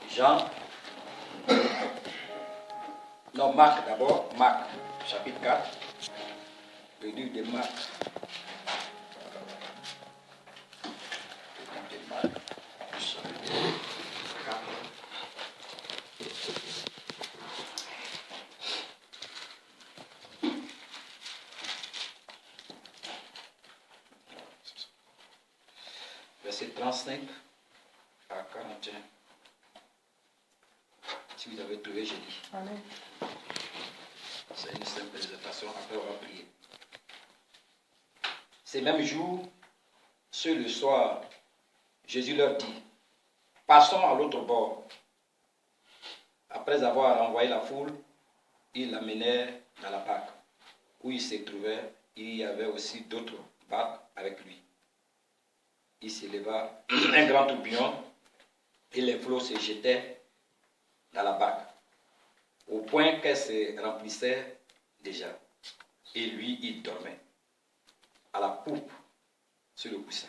Jean, non, Marc d'abord, Marc, chapitre 4, le livre de Marc. Verset 35 à 41. Si vous avez trouvé, j'ai dit. Amen. C'est une simple exhortation, après on va prier. Ces mêmes jours, sur le soir, Jésus leur dit, passons à l'autre bord. Après avoir renvoyé la foule, ils l'amenèrent dans la barque où il se trouvait. Il y avait aussi d'autres barques avec lui. Il s'éleva un grand tourbillon et les flots se jetaient dans la barque, au point qu'elle se remplissait déjà. Et lui, il dormait à la poupe sur le coussin.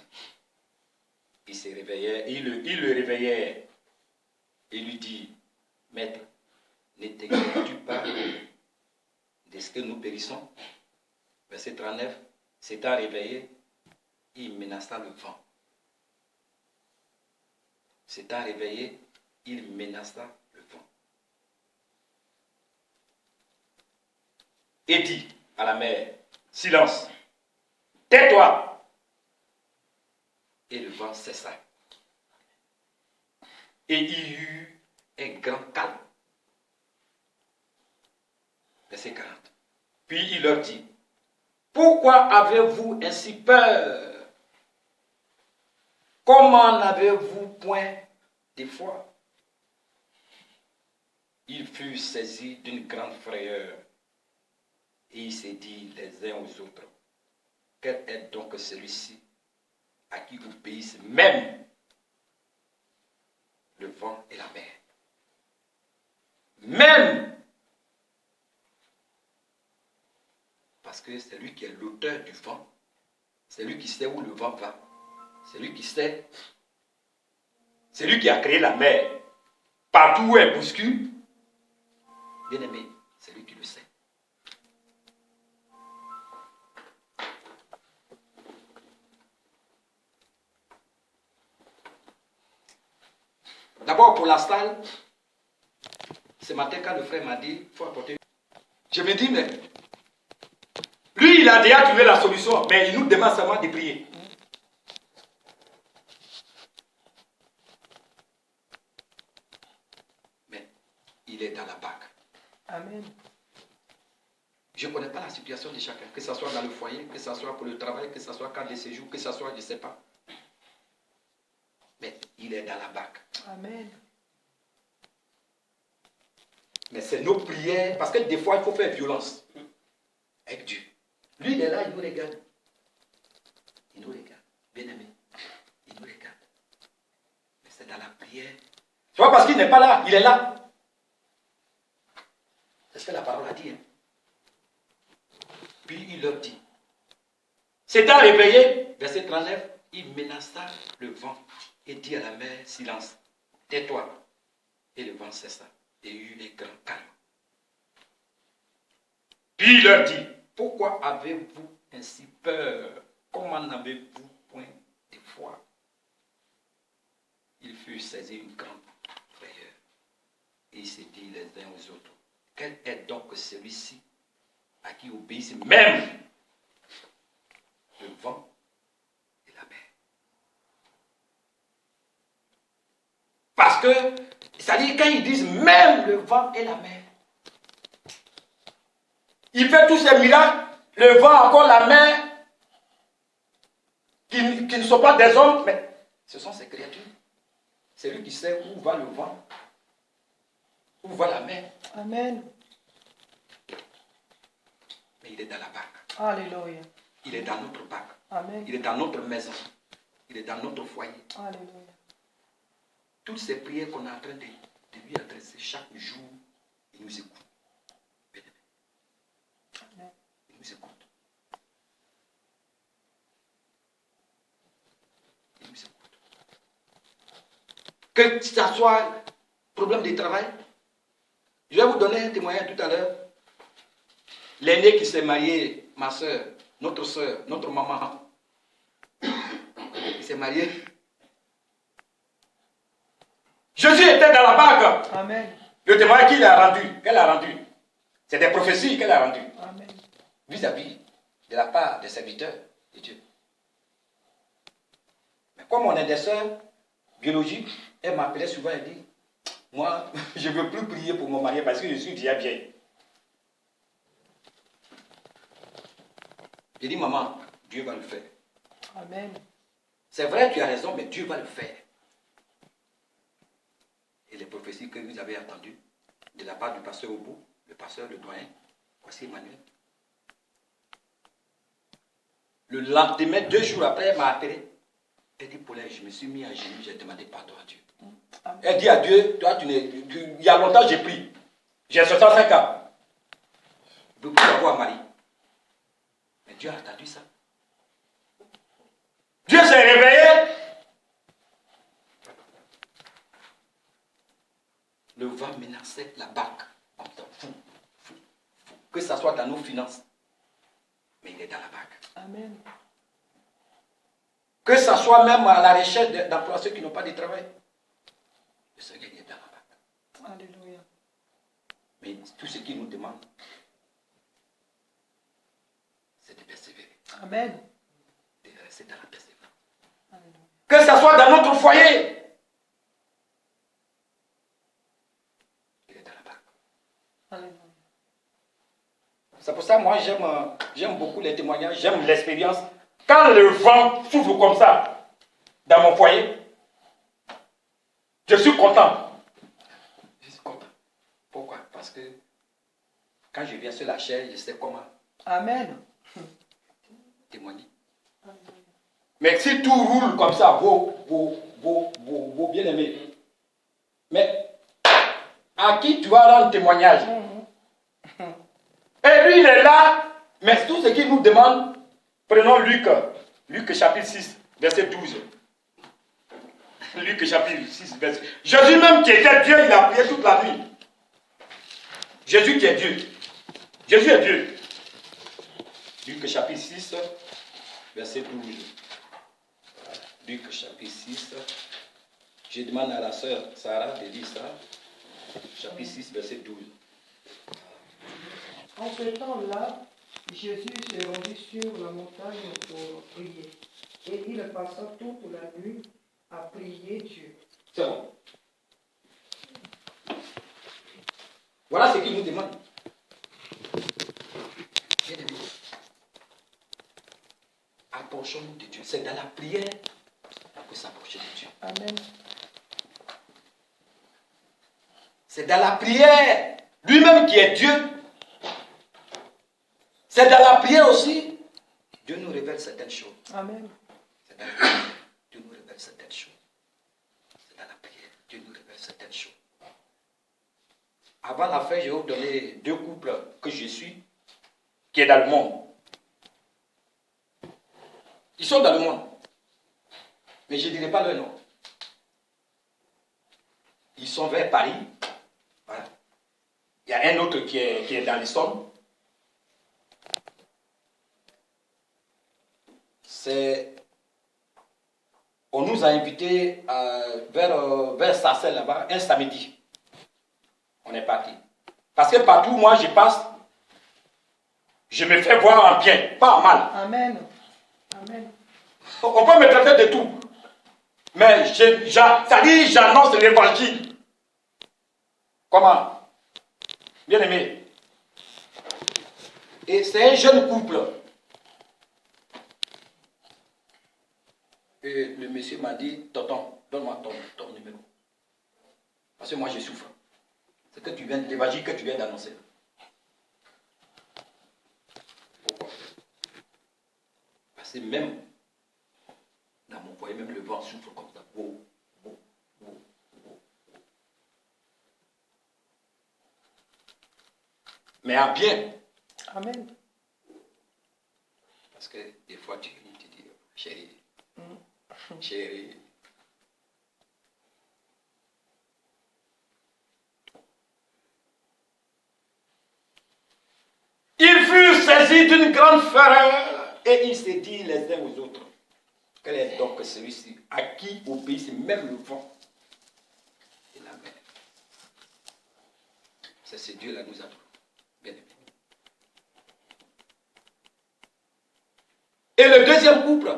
Il se réveillait, il le réveillait et lui dit, Maître, ne t'inquiètes-tu pas de ce que nous périssons? Verset 39, s'étant réveillé, il menaça le vent. S'étant réveillé, il menaça le vent. Et dit à la mer, silence, tais-toi. Et le vent cessa. Et il y eut un grand calme. Verset 40. Puis il leur dit, pourquoi avez-vous ainsi peur? Comment n'avez-vous point de foi? Ils furent saisis d'une grande frayeur et ils se dirent les uns aux autres, quel est donc celui-ci à qui obéissent même le vent et la mer? Même, parce que c'est lui qui est l'auteur du vent, c'est lui qui sait où le vent va, c'est lui qui sait, c'est lui qui a créé la mer, partout où elle bouscule. Bien aimé, c'est lui qui le sait. D'abord pour la salle, ce matin quand le frère m'a dit, il faut apporter. Je me dis, mais lui il a déjà trouvé la solution, mais il nous demande seulement de prier. Mais il est dans la barque. Amen. Je ne connais pas la situation de chacun, que ce soit dans le foyer, que ce soit pour le travail, que ce soit quand de séjour, que ce soit, je ne sais pas. Mais il est dans la barque. Amen. Mais c'est nos prières, parce que des fois, il faut faire violence avec Dieu. Lui, il est là, il nous regarde. Il nous regarde. Bien aimé, il nous regarde. Mais c'est dans la prière. C'est pas parce qu'il n'est pas là, il est là. C'est ce que la parole a dit. Hein. Puis il leur dit. S'étant réveillé, verset 39, il menaça le vent et dit à la mer, silence, tais-toi. Et le vent cessa et eut un grand calme. Puis il leur dit, pourquoi avez-vous ainsi peur? Comment n'avez-vous point de foi? Ils furent saisis d'une grande frayeur et ils se dirent les uns aux autres, quel est donc celui-ci à qui obéissent même le vent et la mer? Parce que, c'est-à-dire quand ils disent même le vent et la mer, il fait tous ces miracles, le vent encore la mer, qui ne sont pas des hommes, mais ce sont ces créatures. C'est lui qui sait où va le vent, où va la mer. Amen. Mais il est dans la barque. Alléluia. Il est dans notre barque. Amen. Il est dans notre maison. Il est dans notre foyer. Alléluia. Toutes ces prières qu'on est en train de lui adresser chaque jour, il nous écoute. Amen. Il nous écoute. Il nous écoute. Que ça soit problème de travail. Je vais vous donner un témoignage tout à l'heure. L'aîné qui s'est marié, ma soeur, notre maman, il s'est marié. Jésus était dans la barque. Amen. Le témoignage qu'elle a rendu, c'est des prophéties qu'elle a rendues. Amen. Vis-à-vis de la part des serviteurs de Dieu. Mais comme on est des sœurs biologiques, elle m'appelait souvent et dit, moi, je ne veux plus prier pour mon mari parce que je suis déjà vieille. J'ai dit, maman, Dieu va le faire. Amen. C'est vrai, tu as raison, mais Dieu va le faire. Et les prophéties que vous avez entendues de la part du pasteur Obou, le pasteur, le doyen, voici Emmanuel. Le lendemain, 2 jours après, elle m'a appelé. Elle dit, Paulin, je me suis mis à genoux, j'ai demandé pardon à Dieu. Amen. Elle dit à Dieu, toi, il y a longtemps, j'ai pris. J'ai 65 ans. Je ne peux plus avoir mari. Mais Dieu a entendu ça. Dieu s'est réveillé. Le vent menaçait la barque. Fou. Que ce soit dans nos finances. Mais il est dans la barque. Amen. Que ce soit même à la recherche d'emploi, ceux qui n'ont pas de travail. Le Seigneur est dans la barque. Alléluia. Mais tout ce qu'il nous demande, c'est de persévérer. Amen. De rester dans la persévérance. Alléluia. Que ce soit dans notre foyer. Il est dans la barque. Alléluia. C'est pour ça, moi, j'aime beaucoup les témoignages, j'aime l'expérience. Quand le vent souffle comme ça, dans mon foyer, je suis content. Je suis content. Pourquoi? Parce que quand je viens sur la chair, je sais comment Amen. témoigner. Mais si tout roule comme ça, vos bien-aimés, mais à qui tu vas rendre témoignage? Et lui, il est là, mais tout ce qu'il nous demande, prenons Luc chapitre 6, verset 12. Luc chapitre 6, verset... Jésus même qui était Dieu, il a prié toute la nuit. Jésus qui est Dieu. Jésus est Dieu. Luc chapitre 6, verset 12. Luc chapitre 6. Je demande à la sœur Sarah de lire ça. Chapitre 6, verset 12. En ce temps-là, Jésus se rendit sur la montagne pour prier. Et il passa toute la nuit à prier Dieu. C'est bon. Voilà ce qu'il nous demande. Bien-aimés, approchons-nous de Dieu. C'est dans la prière qu'on peut s'approcher de Dieu. Amen. C'est dans la prière, lui-même qui est Dieu. C'est dans la prière aussi, Dieu nous révèle certaines choses. Amen. C'est dans la prière, Dieu nous révèle certaines choses. C'est dans la prière, Dieu nous révèle certaines choses. Avant la fin, je vais vous donner 2 couples que je suis, qui est dans le monde. Ils sont dans le monde. Mais je ne dirai pas leur nom. Ils sont vers Paris. Voilà. Il y a un autre qui est dans les Sommes. On nous a invités vers Sarcelles là-bas un samedi. On est parti. Parce que partout où moi je passe, je me fais voir en bien, pas en mal. Amen. Amen. On peut me traiter de tout. Mais ça dit, j'annonce l'évangile. Comment? Bien aimé. Et c'est un jeune couple. Et le monsieur m'a dit, tonton, donne-moi ton numéro. Parce que moi je souffre. C'est que l'évangile que tu viens d'annoncer. Pourquoi? Parce que même dans mon foyer, même le vent souffle comme ça. Wow, wow, wow, wow. Mais en bien. Amen. Parce que des fois tu dis, chérie, chérie, saisis d'une grande fureur et ils se disent les uns aux autres, quel est donc celui-ci à qui obéissent même le vent et la mer? C'est ce Dieu-là nous a bien aimés. Et le deuxième couple,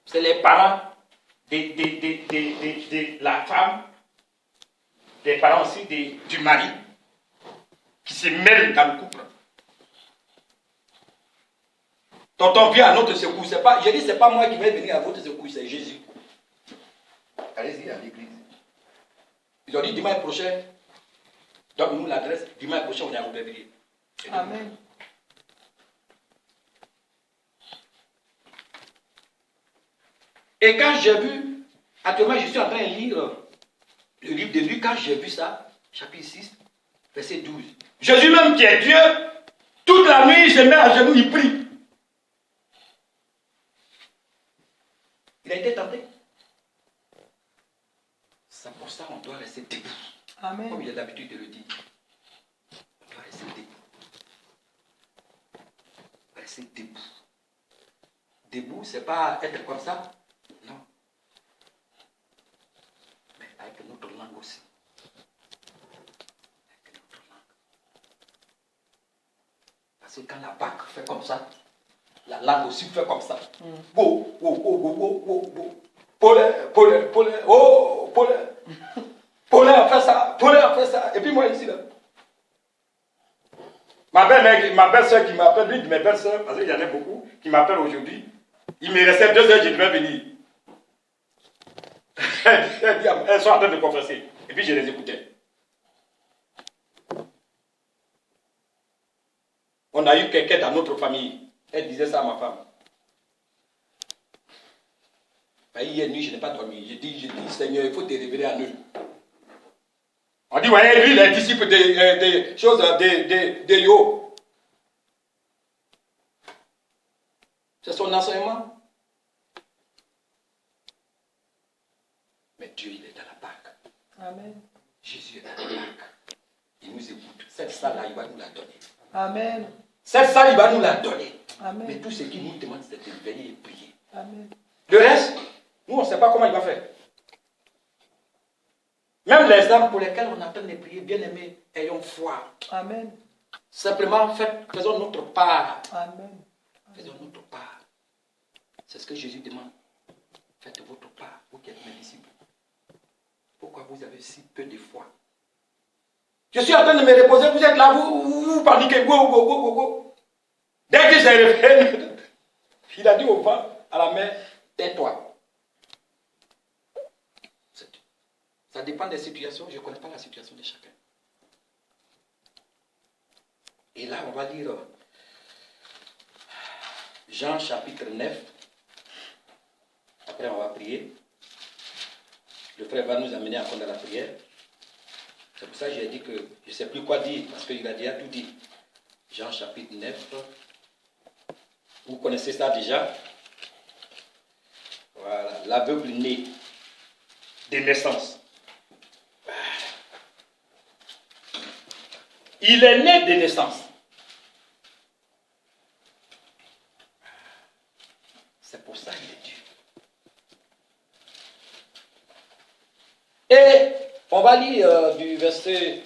c'est les parents de la femme, des parents aussi du mari, qui se mêlent dans le couple. Tonton vient à notre secours. Je dis, ce n'est pas moi qui vais venir à votre secours, c'est Jésus. Allez-y à l'église. Ils ont dit dimanche prochain, donne-nous l'adresse, dimanche prochain, on est à Aubervilliers. Amen. Et quand j'ai vu, actuellement je suis en train de lire le livre de Luc, quand j'ai vu ça, chapitre 6, verset 12. Jésus même qui est Dieu, toute la nuit il se met à genoux, il prie. Il a été tenté. C'est pour ça qu'on doit rester debout. Amen. Comme il a l'habitude de le dire. On doit rester debout. Rester debout. Debout, c'est pas être comme ça. Non. Mais avec notre langue aussi. Avec notre langue. Parce que quand la bague fait comme ça, la langue aussi fait comme ça. Bo, bo, bo, bo, bo, bo, bo. Paulin, oh, Paulin. Paulin a fait ça, Paulin a fait ça. Et puis moi ici là. Ma belle-sœur qui m'appelle, l'une de mes belles-sœurs, parce qu'il y en a beaucoup, qui m'appellent aujourd'hui. Il me restait 2 heures, je devais venir. Elles sont en train de confesser. Et puis je les écoutais. On a eu quelqu'un dans notre famille. Elle disait ça à ma femme. Hier nuit, je n'ai pas dormi. Je dis, Seigneur, il faut te révéler à nous. On dit, voyez, lui, il est disciple des choses, des yo. C'est son enseignement. Mais Dieu, il est dans la Pâque. Amen. Jésus est dans la Pâque. Il nous écoute. Cette salle-là, il va nous la donner. Amen. Cette salle, il va nous la donner. Amen. Mais tout ce qu'il nous demande, c'est de venir et prier. Amen. Le reste, nous, on ne sait pas comment il va faire. Même les âmes pour lesquelles on attend de prier, bien aimés, ayons foi. Amen. Simplement, faisons notre part. Amen. Faisons notre part. C'est ce que Jésus demande. Faites votre part, vous qui êtes mes disciples. Pourquoi vous avez si peu de foi? Je suis en train de me reposer, vous êtes là, vous paniquez. Dès que j'ai réveillé, il a dit au vent, à la mer, tais-toi. Ça dépend des situations, je ne connais pas la situation de chacun. Et là, on va lire Jean chapitre 9. Après, on va prier. Le frère va nous amener encore dans la prière. C'est pour ça que j'ai dit que je ne sais plus quoi dire, parce qu'il a déjà tout dit. Jean chapitre 9. Vous connaissez ça déjà. Voilà, l'aveugle né de naissance. Il est né de naissance. C'est pour ça qu'il est Dieu. Et on va lire du verset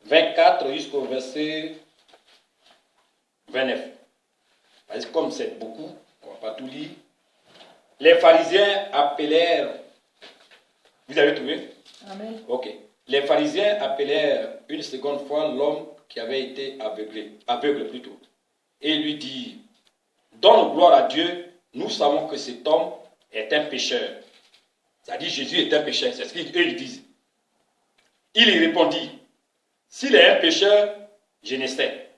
24 jusqu'au verset 29. Parce que comme c'est beaucoup, on ne va pas tout lire. Les pharisiens appelèrent... Vous avez trouvé? Amen. Ok. Les pharisiens appelèrent une seconde fois l'homme qui avait été aveugle plutôt, et lui dirent, donne gloire à Dieu, nous savons que cet homme est un pécheur. C'est-à-dire Jésus est un pécheur, c'est ce qu'ils disent. Il y répondit, s'il est un pécheur, je ne sais.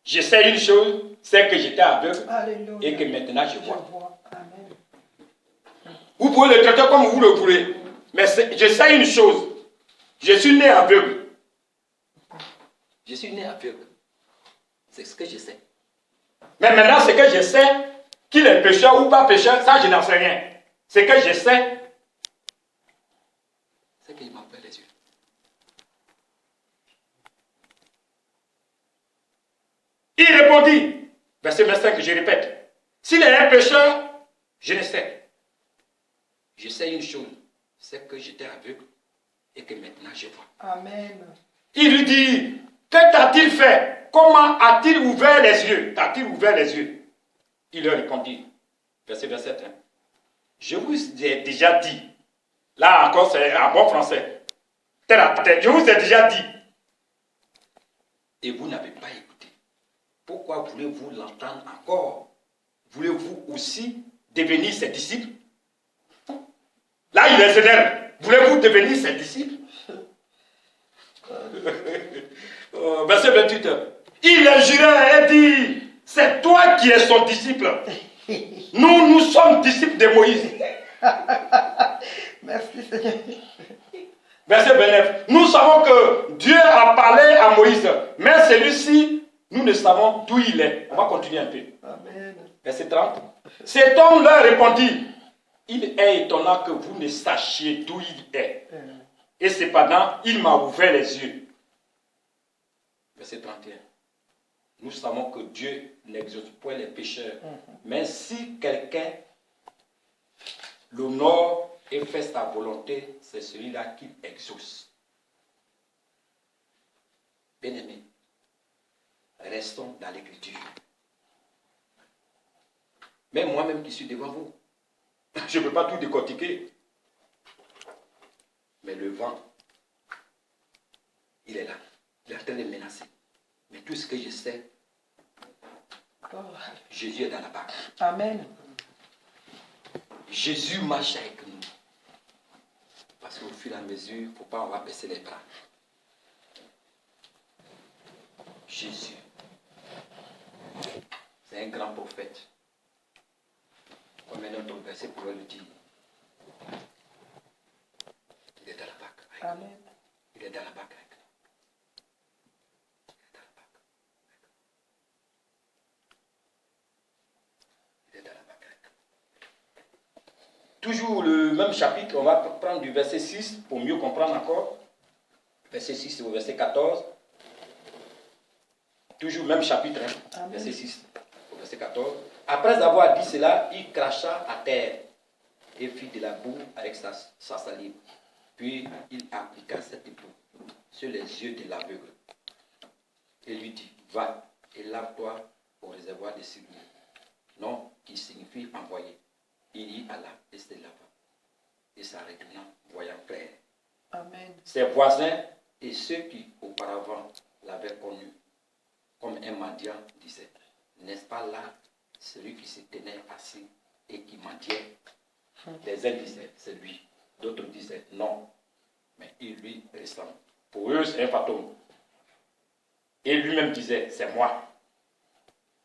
Je sais une chose, c'est que j'étais aveugle. Alléluia. Et que maintenant je vois. Amen. Vous pouvez le traiter comme vous le voulez, mais je sais une chose. Je suis né aveugle. Je suis né aveugle. C'est ce que je sais. Mais maintenant, ce que je sais, qu'il est pécheur ou pas pécheur, ça, je n'en sais rien. Ce que je sais, c'est qu'il m'a ouvert les yeux. Il répondit, verset 25, je répète, s'il est un pécheur, je ne sais. Je sais une chose, c'est que j'étais aveugle et que maintenant je vois. Amen. Il lui dit, que t'a-t-il fait? Comment a-t-il ouvert les yeux? T'a-t-il ouvert les yeux? Il leur répondit, verset 27, hein, je vous ai déjà dit, là encore c'est un bon français, tête à tête, je vous ai déjà dit, et vous n'avez pas écouté. Pourquoi voulez-vous l'entendre encore? Voulez-vous aussi devenir ses disciples? Là, il les énerve. Voulez-vous devenir ses disciples? Verset 28. Il les jurait et dit, c'est toi qui es son disciple. Nous sommes disciples de Moïse. Merci Seigneur. Verset 29. Nous savons que Dieu a parlé à Moïse, mais celui-ci, nous ne savons d'où il est. On va continuer un peu. Amen. Verset 30. Cet homme leur répondit, il est étonnant que vous ne sachiez d'où il est. Et cependant, il m'a ouvert les yeux. Verset 31. Nous savons que Dieu n'exauce point les pécheurs. Mais si quelqu'un l'honore et fait sa volonté, c'est celui-là qui exauce. Bien-aimés, restons dans l'écriture. Même moi-même qui suis devant vous, je ne peux pas tout décortiquer. Mais le vent, il est là. Il est en train de menacer. Mais tout ce que je sais, Jésus est dans la barque. Amen. Jésus marche avec nous. Parce qu'au fur et à mesure, il ne faut pas avoir baissé les bras. Jésus, c'est un grand prophète. Comme un autre verset pourrait le dire. Il est dans la barque avec nous. Amen. Il est dans la barque avec nous. Il est dans la barque. Il est dans la barque avec nous. Toujours le même chapitre, on va prendre du verset 6 pour mieux comprendre encore. Verset 6 au verset 14. Toujours le même chapitre, hein, verset 6 au verset 14. Après avoir dit cela, il cracha à terre et fit de la boue avec sa salive. Puis il appliqua cette boue sur les yeux de l'aveugle et lui dit, va et lave-toi au réservoir de Siloé. Non, qui signifie envoyer. Il y alla et se lava. Et s'arrêtant, voyant clair. Amen. Ses voisins et ceux qui auparavant l'avaient connu comme un mendiant disaient, n'est-ce pas là celui qui se tenait assis et qui mendiait? Les uns disaient, c'est lui. D'autres disaient, non, mais il lui ressemble. Pour eux, c'est un fantôme. Et lui-même disait, c'est moi.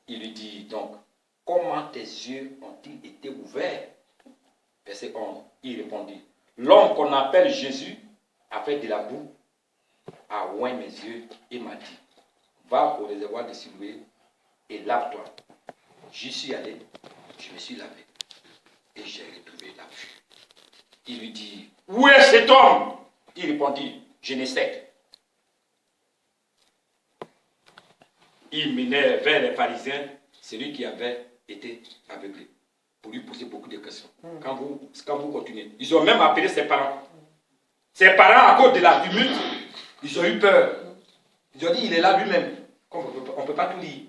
Il lui dit donc, comment tes yeux ont-ils été ouverts? Verset 11, il répondit, l'homme qu'on appelle Jésus a fait de la boue, a oint mes yeux et m'a dit, va au réservoir de Siloé et lave-toi. J'y suis allé, je me suis lavé et j'ai retrouvé la vue. Il lui dit, où est cet homme? Il répondit, je ne sais. Il menait vers les pharisiens celui qui avait été aveuglé pour lui poser beaucoup de questions. Quand vous continuez, ils ont même appelé ses parents. Ses parents, à cause de la tumulte, ils ont eu peur. Ils ont dit, il est là lui-même. On ne peut pas tout lire.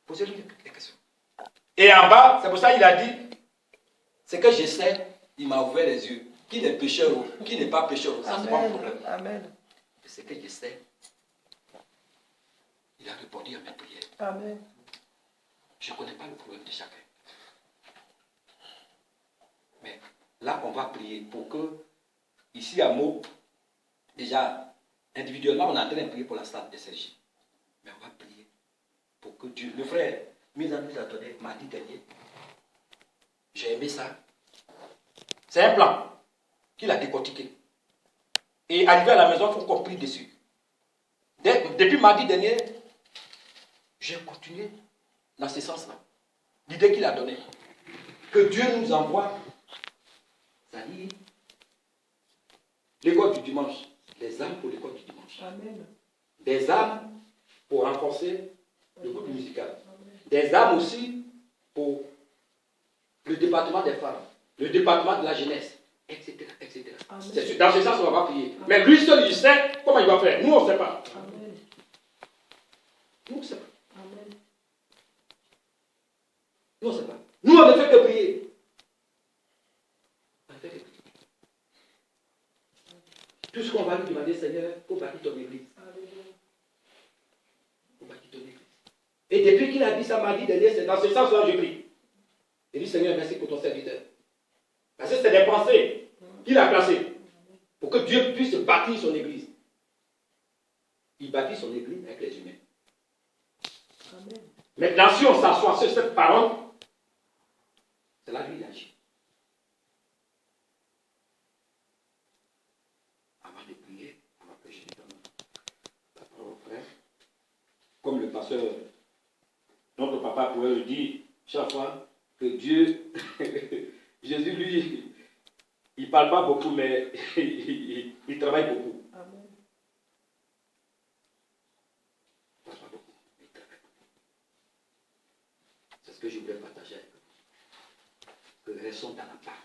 Posez-lui des questions. Et en bas, c'est pour ça qu'il a dit, c'est que je sais, il m'a ouvert les yeux. Qui n'est pécheur, qui n'est pas pécheur, ça c'est pas un problème. Amen. Et c'est que je sais, il a répondu à mes prières. Amen. Je ne connais pas le problème de chacun. Mais là, on va prier pour que, ici à Meaux, déjà, individuellement, on est en train de prier pour la salle de SRJ. Mais on va prier pour que Dieu, le frère, mise en nous a donné mardi dernier. J'ai aimé ça. C'est un plan qu'il a décortiqué. Et arrivé à la maison, il faut qu'on prie dessus. Depuis mardi dernier, j'ai continué dans ce sens-là. L'idée qu'il a donnée. Que Dieu nous envoie, c'est-à-dire l'école du dimanche, les âmes pour l'école du dimanche. Amen. Des âmes pour renforcer le groupe musical. Des âmes aussi pour le département des femmes, le département de la jeunesse, etc. etc. C'est dans ce sens qu'on va prier. Amen. Mais lui seul, il sait comment il va faire. Nous, on ne sait pas. Amen. Nous, on ne sait pas. Amen. Nous, on ne sait pas. Nous, on ne fait que prier. On ne fait que prier. Tout ce qu'on va lui demander, Seigneur, il faut bâtir ton église. Il faut bâtir ton église. Et depuis qu'il a dit ça, m'a dit dernier, c'est dans ce sens-là que je prie. Il dit, Seigneur, merci pour ton serviteur. Parce que c'est des pensées qu'il a placées pour que Dieu puisse bâtir son église. Il bâtit son église avec les humains. Amen. Maintenant, si on s'assoit sur cette parole, c'est là lui il agit. Avant de prier, on va prêcher la parole au frère. Comme le pasteur, notre papa pourrait le dire chaque fois que Dieu, Jésus lui, il ne parle pas beaucoup, mais il travaille beaucoup. Amen. Il ne parle pas beaucoup, mais il travaille beaucoup. C'est ce que je voulais partager avec vous. Que restons dans la part.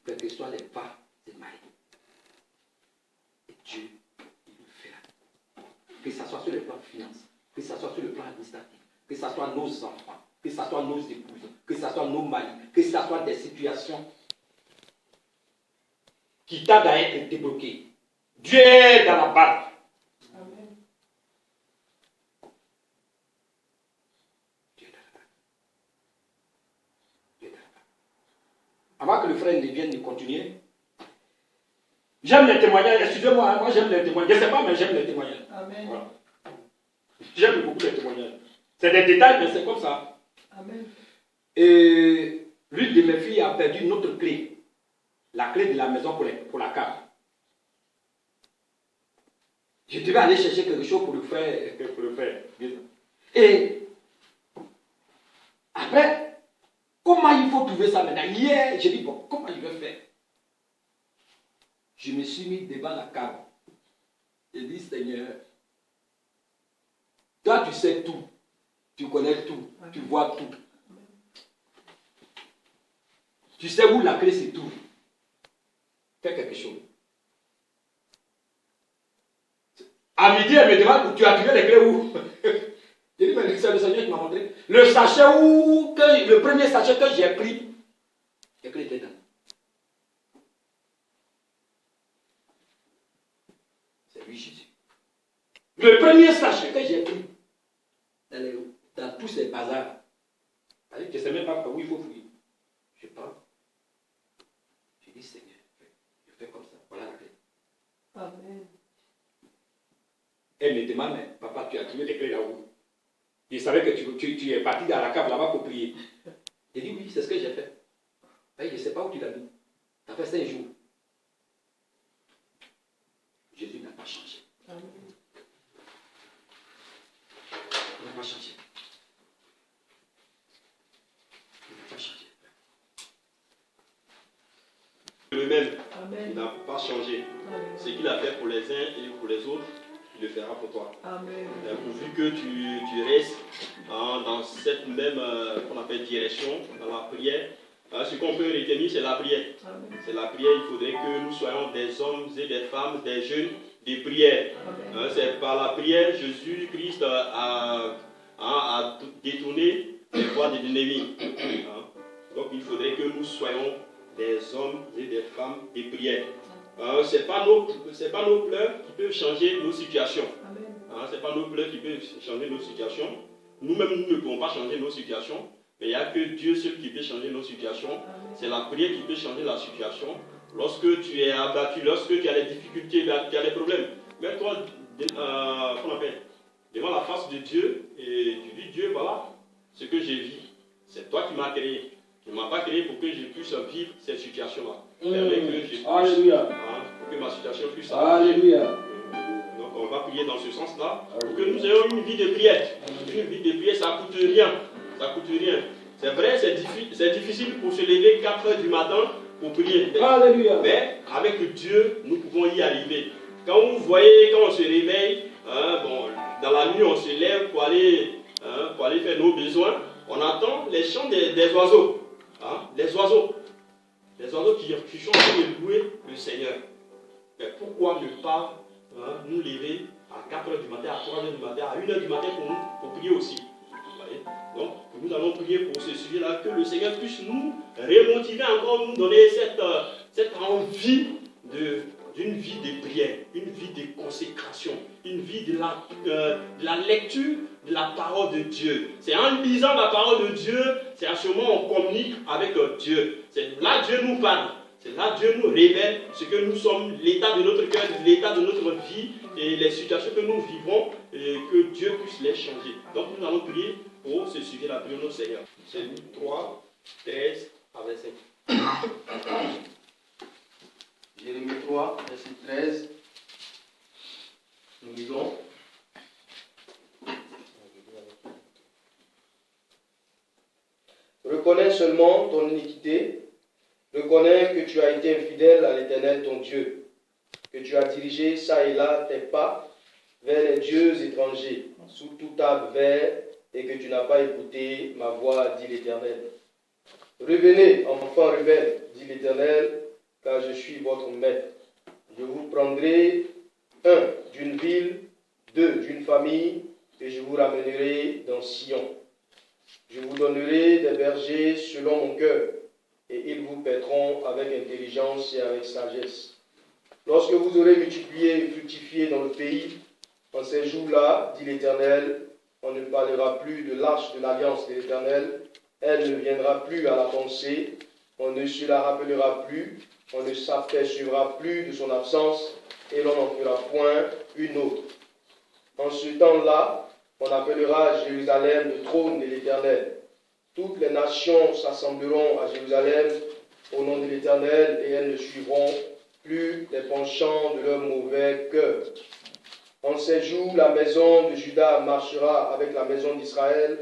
Quelles que soient les pas des mailles. Et Dieu, il nous fera. Que ce soit sur le plan finance, que ce soit sur le plan administratif, que ce soit nos enfants, que ce soit nos épouses, que ce soit nos maris, que ce soit des situations qui tardent à être débloquées. Dieu est dans la barre. Amen. Dieu est dans la barre. Dieu est dans la barre. Avant que le frère ne vienne de continuer, j'aime les témoignages. Excusez-moi, moi j'aime les témoignages. Je ne sais pas, mais j'aime les témoignages. Amen. Voilà. J'aime beaucoup les témoignages. C'est des détails, mais c'est comme ça. Amen. Et l'une de mes filles a perdu notre clé. La clé de la maison pour la cave. Je devais aller chercher quelque chose pour le faire. Et après, comment il faut trouver ça maintenant? Hier, j'ai dit, bon, comment il va faire? Je me suis mis devant la cave. J'ai dit, Seigneur, toi tu sais tout. Tu connais tout. Tu vois tout. Tu sais où la clé se trouve. Fais quelque chose. À midi, elle me demande, tu as trouvé les clés où? J'ai dit, mais c'est le Seigneur qui m'a montré. Le sachet où, le premier sachet que j'ai pris, les clés étaient dedans. C'est lui Jésus. Le premier sachet que j'ai pris, dans tous ces bazars, je ne sais même pas où il faut fouiller. Je prends. Je dis, Seigneur, je fais comme ça. Voilà la clé. Amen. Elle me demande, mais papa, tu as trouvé les clés là-haut? Je savais que tu es parti dans la cave là-bas pour prier. J'ai dit, oui, c'est ce que j'ai fait. Je ne sais pas où tu l'as mis. Ça fait 5 jours. Jésus n'a pas changé. Amen. Il n'a pas changé. Il n'a pas changé. Le même, Amen. il n'a pas changé. Amen. Ce qu'il a fait pour les uns et pour les autres, il le fera pour toi. Amen. Pourvu que tu restes dans cette même qu'on appelle direction, dans la prière. Ce qu'on peut retenir, c'est la prière. Amen. C'est la prière. Il faudrait que nous soyons des hommes et des femmes, des jeunes de prière. C'est par la prière, Jésus-Christ a détourné les voies de l'ennemi. Donc il faudrait que nous soyons des hommes et des femmes de prière. Ce n'est pas nos pleurs qui peuvent changer nos situations. Ce n'est pas nos pleurs qui peuvent changer nos situations. Nous-mêmes, nous ne pouvons pas changer nos situations. Mais il n'y a que Dieu seul qui peut changer nos situations. C'est la prière qui peut changer la situation. Lorsque tu es abattu, lorsque tu as des difficultés, tu as des problèmes, mets-toi devant la face de Dieu et tu dis, Dieu, voilà ce que j'ai vu. C'est toi qui m'as créé. Tu ne m'as pas créé pour que je puisse vivre cette situation-là. Permets que je puisse, pour que ma situation puisse Alléluia. Donc on va prier dans ce sens-là. Pour que nous ayons une vie de prière. Une vie de prière, ça ne coûte rien. Ça coûte rien. C'est vrai, c'est difficile pour se lever 4 heures du matin pour prier. Alléluia. Mais avec Dieu, nous pouvons y arriver. Quand on se réveille, dans la nuit, on se lève pour aller faire nos besoins, on entend les chants des oiseaux. Hein, les oiseaux qui chantent et louer le Seigneur. Mais pourquoi ne pas nous lever à 4h du matin, à 3h du matin, à 1h du matin pour prier aussi? Vous voyez? Donc, nous allons prier pour ce sujet-là, que le Seigneur puisse nous remotiver encore, nous donner cette envie d'une vie de prière, une vie de consécration, une vie de la lecture de la parole de Dieu. C'est en lisant la parole de Dieu, c'est à ce moment on communique avec Dieu. C'est là Dieu nous parle. C'est là Dieu nous révèle ce que nous sommes, l'état de notre cœur, l'état de notre vie et les situations que nous vivons et que Dieu puisse les changer. Donc nous allons prier pour ce sujet-là, prions notre Seigneur. C'est 3, 13 à 25. Jérémie 3, verset 13. Nous lisons. Reconnais seulement ton iniquité. Reconnais que tu as été infidèle à l'Éternel ton Dieu, que tu as dirigé ça et là tes pas vers les dieux étrangers, sous tout arbre vert, et que tu n'as pas écouté ma voix, dit l'Éternel. Revenez, enfants rebelles, dit l'Éternel, car je suis votre maître. Je vous prendrai un d'une ville, deux d'une famille, et je vous ramènerai dans Sion. Je vous donnerai des bergers selon mon cœur, et ils vous paîtront avec intelligence et avec sagesse. Lorsque vous aurez multiplié et fructifié dans le pays, en ces jours-là, dit l'Éternel, on ne parlera plus de l'arche de l'alliance de l'Éternel, elle ne viendra plus à la pensée, on ne se la rappellera plus, on ne s'apercevra plus de son absence, et l'on n'en fera point une autre. En ce temps-là, on appellera Jérusalem le trône de l'Éternel. Toutes les nations s'assembleront à Jérusalem au nom de l'Éternel, et elles ne suivront plus les penchants de leur mauvais cœur. En ces jours, la maison de Juda marchera avec la maison d'Israël.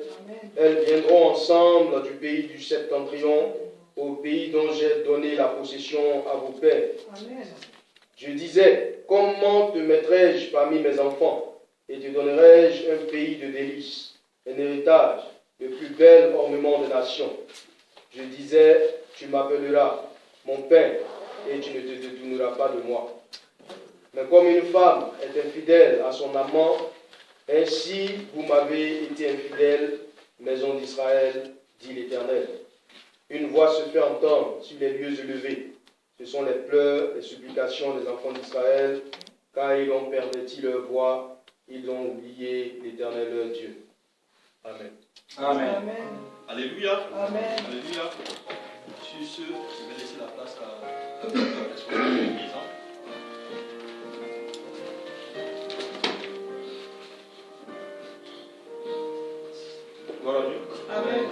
Elles viendront ensemble du pays du septentrion, au pays dont j'ai donné la possession à vos pères. Amen. Je disais, comment te mettrai-je parmi mes enfants, et te donnerai-je un pays de délices, un héritage, le plus bel ornement des nations. Je disais, tu m'appelleras mon père, et tu ne te détourneras pas de moi. Mais comme une femme est infidèle à son amant, ainsi vous m'avez été infidèle, maison d'Israël, dit l'Éternel. Une voix se fait entendre sur les lieux élevés. Ce sont les pleurs, les supplications des enfants d'Israël, car ils ont perverti leur voix, ils ont oublié l'Éternel leur Dieu. Amen. Amen. Amen. Alléluia. Amen. Alléluia. Sur ce, je vais laisser la place à la responsable de l'église. Gloire à Dieu. Amen.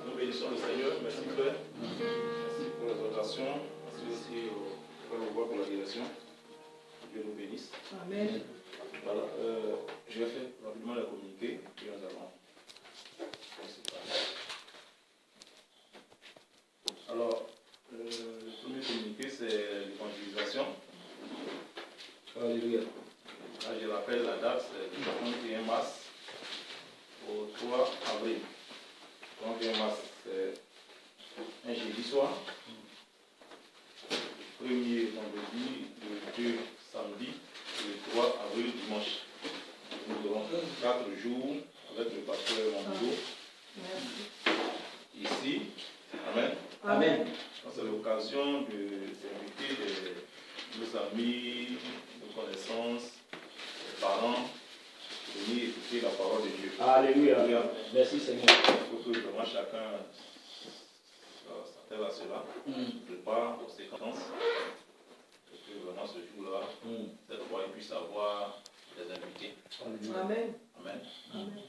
Nous bénissons le Seigneur. Merci Père. Merci pour l'exhortation. Merci aussi au frère Leroy pour la direction. Dieu nous bénisse. Amen. Voilà. Je vais faire rapidement la communiqué. Puis nous allons. Alors, le premier communiqué, c'est l'évangélisation. Alléluia. Là, je rappelle la date, c'est du 31 mars au 3 avril. 31 mars, c'est un jeudi soir. Le premier vendredi, le 2 samedi, le 3 avril dimanche. Nous aurons 4 jours avec le pasteur Mandigo. Ici. Amen. Amen. C'est l'occasion d'inviter nos amis, nos connaissances, les parents, venir écouter la parole de Dieu. Alléluia. Merci Seigneur. Il faut que vraiment chacun s'attelle à cela, prépare pour ses séquences, pour que vraiment ce jour-là, cette fois, il puisse avoir des invités. Amen. Amen. Amen.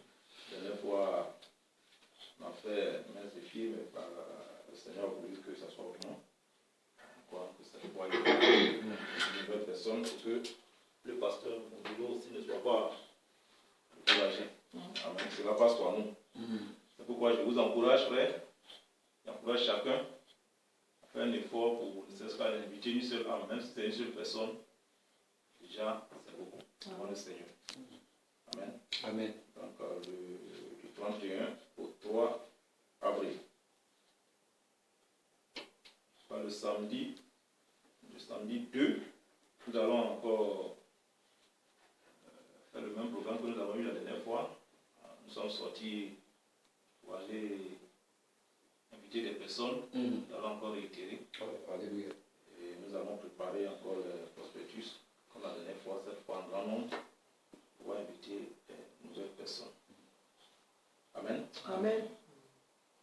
La dernière fois, on a fait maintes défis, mais par le Seigneur a voulu que ça soit autrement. Que cette fois, il y ait une nouvelle personne pour que le pasteur Mondino aussi ne soit pas découragé. Amen. Cela passe par nous. C'est pourquoi je vous encourage, frère, j'encourage chacun à faire un effort pour ne serait-ce pas inviter une seule âme, même si c'est une seule personne. Déjà, c'est beaucoup. Devant le Seigneur. Amen. Amen. Donc du 31 au 3 avril. Le samedi 2, nous allons encore faire le même programme que nous avons eu la dernière fois. Nous sommes sortis pour aller inviter des personnes. Nous allons encore réitérer. Alléluia. Et nous allons préparer encore le prospectus, comme la dernière fois, cette fois en grand nombre, pour inviter de nouvelles personnes. Amen. Amen.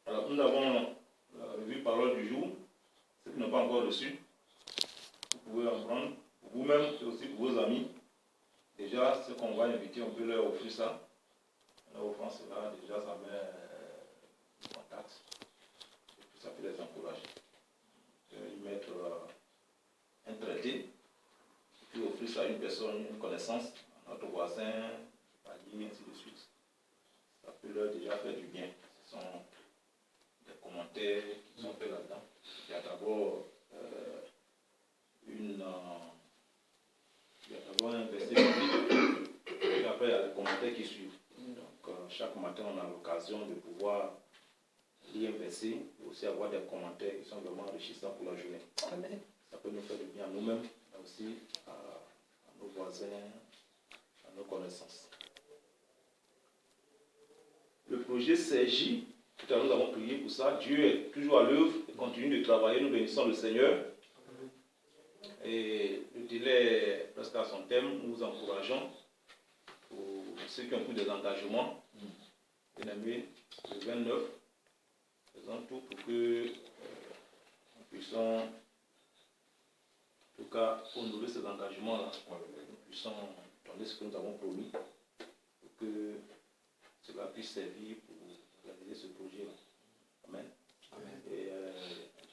Alors, nous avons la revue parole du jour. Ceux qui n'ont pas encore reçu, vous pouvez en prendre pour vous-même et aussi pour vos amis. Déjà, ceux qu'on va inviter, on peut leur offrir ça. En leur offrant cela, déjà, ça met en contact. Et puis, ça peut les encourager. Y mettre un traité, et puis offrir ça à une personne, une connaissance, à notre voisin, palier, ainsi de suite. Ça peut leur déjà faire du bien. Ce sont des commentaires qui sont faits là-dedans. Il y a d'abord un verset biblique, et après il y a les commentaires qui suivent. Donc chaque matin on a l'occasion de pouvoir lire un verset et aussi avoir des commentaires qui sont vraiment enrichissants pour la journée. Amen. Ça peut nous faire du bien à nous-mêmes, mais aussi à nos voisins, à nos connaissances. Le projet CJ, tout à l'heure nous avons prié pour ça. Dieu est toujours à l'œuvre et continue de travailler. Nous bénissons le Seigneur. Et le délai est presque à son terme. Nous vous encourageons pour ceux qui ont pris des engagements. Bien aimé, le 29, faisons tout pour que nous puissions, en tout cas, honorer ces engagements-là. Nous puissions donner ce que nous avons promis pour que cela puisse servir pour réaliser ce projet-là. Amen. Amen. Et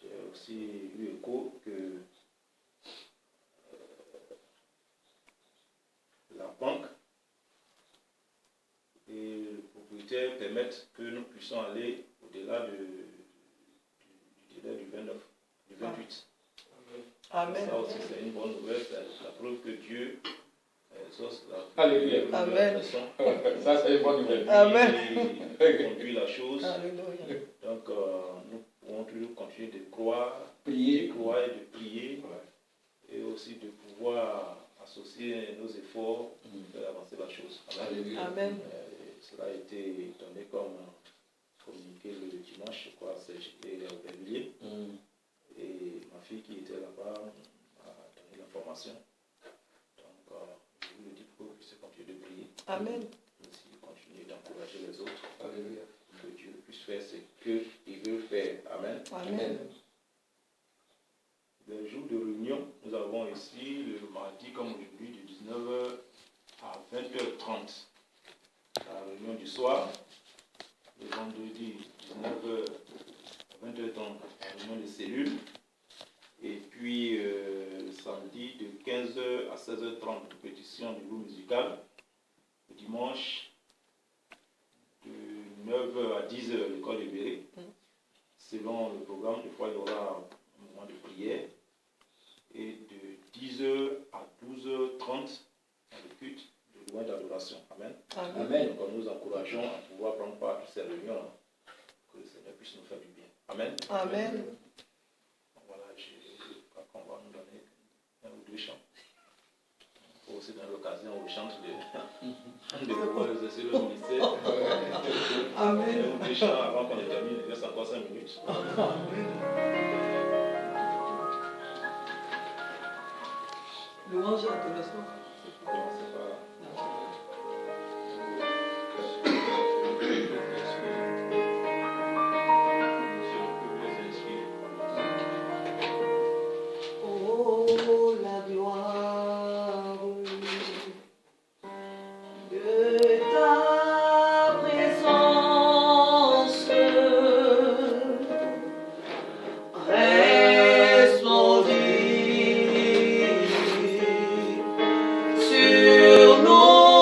j'ai aussi eu écho que la banque et le propriétaire permettent que nous puissions aller au-delà du délai du 29, du 28. Amen. Ça aussi, c'est une bonne nouvelle. C'est la preuve que Dieu exauce la Alléluia. Amen. Ça, c'est une bonne nouvelle. Amen. Il conduit la chose. Alléluia. Donc, nous pouvons toujours continuer de croire, Prier. de croire et de prier, et aussi de pouvoir associer nos efforts pour avancer la chose. Amen. Alléluia. Amen. Cela a été donné comme communiqué le dimanche, je crois, c'était au Bélier. Et ma fille qui était là-bas m'a donné l'information. Donc, je vous le dis pour que vous puissiez continuer de prier. Amen. Aussi continuer d'encourager les autres. Alléluia. Que Dieu puisse faire ce qu'il veut faire. Amen. Amen. Les jours de réunion, nous avons ici le mardi comme aujourd'hui de 19h à 20h30. La réunion du soir, le vendredi 19h à 20h30, la réunion des cellules. Et puis le samedi de 15h à 16h30, répétition du groupe musical. Le dimanche de 9h à 10h, l'école de Béré. Selon le programme, des fois il y aura un moment de prière. Et de 10h à 12h30, le culte de louange d'adoration. Amen. Amen. Donc nous encourageons à pouvoir prendre part à toutes ces réunions, que le Seigneur puisse nous faire du bien. Amen. Amen. Donc voilà, je crois qu'on va nous donner un ou deux chants. Il faut aussi dans l'occasion où on chante de pouvoir exercer le ministère. Amen. Un ou deux chants avant qu'on ait terminé, il reste encore 5 minutes. Louange et adoration. Je peux commencer par là. Oh, la gloire de ta présence resplendit sur nos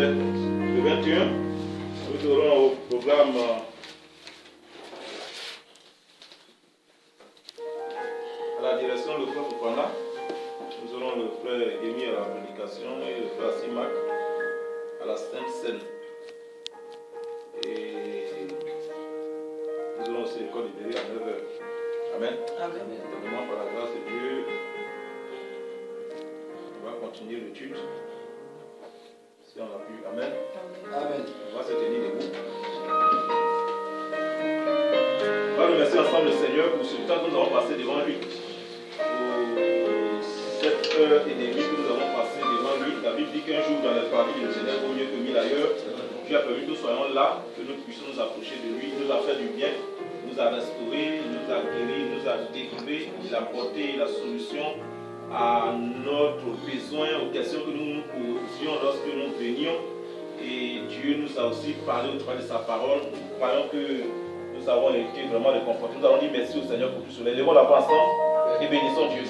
le 21, nous aurons au programme à la direction le frère Fofana. Nous aurons le frère Emi à la prédication et le frère Simac à la Sainte Seine. Et nous aurons aussi l'école libérée à 9h. Amen. Amen. Vraiment, par la grâce de Dieu, on va continuer l'étude. Si on a pu. Amen. Amen. On va se tenir debout. On va remercier ensemble le Seigneur pour ce temps que nous avons passé devant lui. Pour 7h30 que nous avons passé devant lui. La Bible dit qu'un jour dans les paradis du Seigneur vaut mieux que 1000 ailleurs. Dieu a permis que nous soyons là, que nous puissions nous approcher de lui. Il nous a fait du bien, il nous a restaurés, il nous a guéris, il nous a délivrés. Il a apporté la solution à notre besoin, aux questions que nous nous posions lorsque nous venions. Et Dieu nous a aussi parlé au travers de sa parole. Nous croyons que nous avons été vraiment réconfortés. Nous allons dire merci au Seigneur pour tout cela. Lèvons la voix ensemble et bénissons Dieu.